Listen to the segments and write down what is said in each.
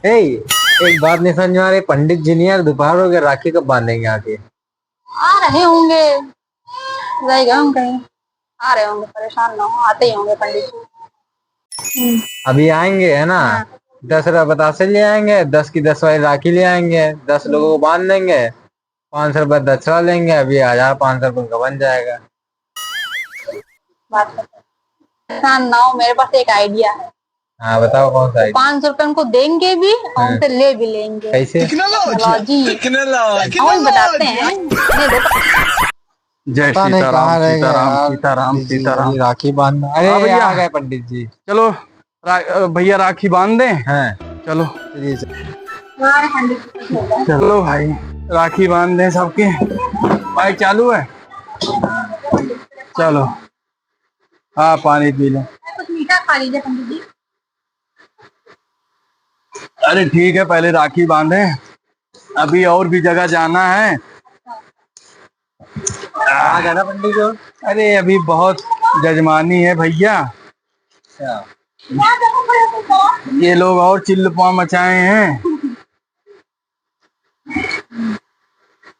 हे, एक बात नहीं समझ में आ रही, पंडित जी नहीं यार, दोपहर हो गया, राखी कब बांधेंगे आके? आ रहे होंगे, जाएगा हम कहीं। आ रहे होंगे, परेशान ना हो, आते ही होंगे पंडित जी। अभी आएंगे है ना? हाँ। 10 रुपये बतासे ले आएंगे, 10 की 10 वाली राखी ले आएंगे, 10 लोगों को बांध देंगे, 500 रुपये दक्षिणा लेंगे, अभी 1500 रुपये का बन जाएगा। बात करते हैं। परेशान ना हो, मेरे पास एक आइडिया है। हाँ बताओ कौन सा आइडिया? 500 रुपये उनको देंगे भी और उनसे ले भी लेंगे। कैसे? और बताते हैं, दे दो। जय पता नहीं सीताराम कहाँ रह गए सीताराम यार सीताराम पंडित जी, सीताराम। अभी राखी बांधना। अरे हाँ भैया। आ गए पंडित जी। चलो भैया राखी बांध दें। हैं? चलो चलिए चलो भाई, राखी बांध दें सबके। भाई चालू है, चलो। हाँ पानी पी लो। कुछ मीठा खा लीजिए पंडित जी। अरे ठीक है, पहले राखी बांधे, अभी और भी जगह जाना है। कहाँ जाना पंडित जी? अरे अभी बहुत जजमानी है भैया, अच्छा। ये लोग और चिल्लपा मचाए हैं।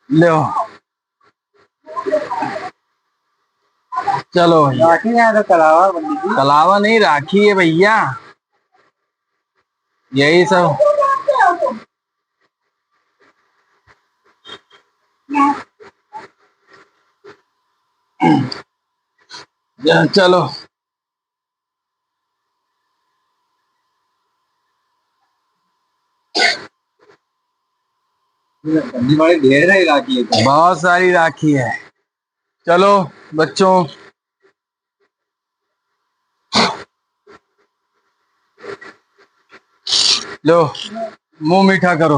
लो चलो भैया। राखी है तो कलावा पंडित जी। कलावा नहीं, राखी है भैया, यही सब। चलो पंडित बड़े ढेर सारी राखी है तो। बहुत सारी राखी है, चलो बच्चों। लो मुंह मीठा करो,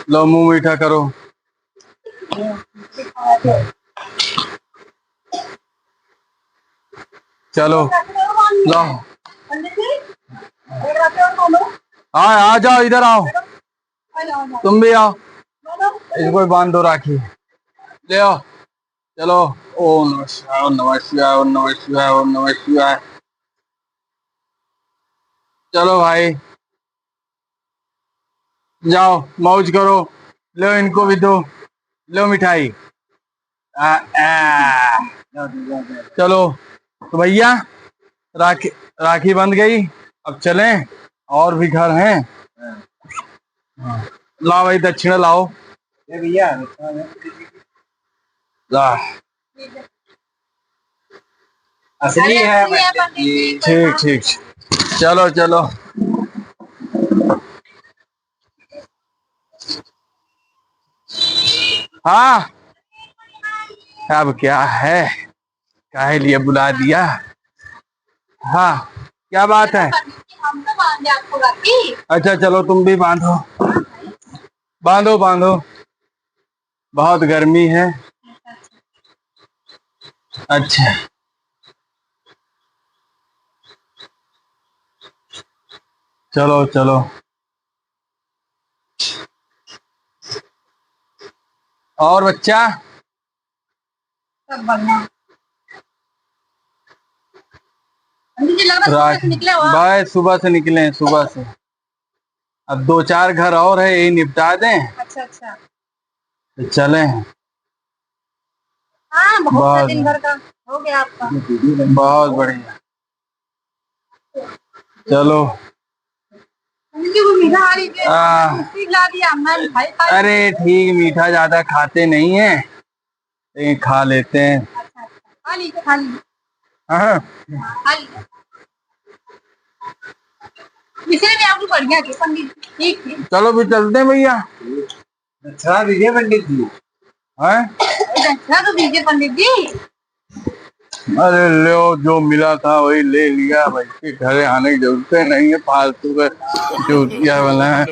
लो मुंह मीठा करो। चलो लो। हाँ आ जाओ, इधर आओ, तुम भी आओ, इसको भी बांध दो राखी, ले आओ। चलो ओम नमः शिवाय, ओम नमः शिवाय, ओम नमः शिवाय, ओम नमः शिवाय। चलो भाई जाओ, मौज करो, लो इनको भी दो, लो मिठाई। चलो तो भैया, राखी राखी बंध गई, अब चलें, और भी घर हैं। लाओ भाई दक्षिणा लाओ। ये भैया ला असली है पंडित जी। ठीक ठीक, चलो चलो। हाँ अब क्या है, काहे लिए बुला दिया? हाँ क्या बात है? हम तो बांधे आपको राखी। अच्छा चलो तुम भी बांधो, बांधो बांधो, बहुत गर्मी है। अच्छा चलो चलो। और बच्चा? सब बढ़िया। पंडित जी लग रहा है सुबह से निकले हो आप। भाई सुबह से निकले हैं, सुबह से। अब 2-4 घर और है, यही निपटा दें अच्छा अच्छा। तो चले। हाँ बहुत बहुत दिन भर का हो गया आपका। बहुत बढ़िया, चलो। पंडित जी को मीठा खा लीजिए। ठीक ला दिया मैं मिठाई खा ली। अरे ठीक, मीठा ज्यादा खाते नहीं है, लेकिन खा लेते हैं। अच्छा अच्छा, खा लीजिए खा लीजिए। हाँ खा लीजिए। इसलिए भी आपको बढ़िया थी पंडित जी, ठीक थी। चलो फिर चलते हैं भैया। अच्छा दीजिए पंडित जी। हैं? अच्छा तो दीजिए पंडित जी। अरे लो, जो मिला था वही ले लिया, भाई के घर आने की जरूरत नहीं है, फालतू का चूतिया वाला है।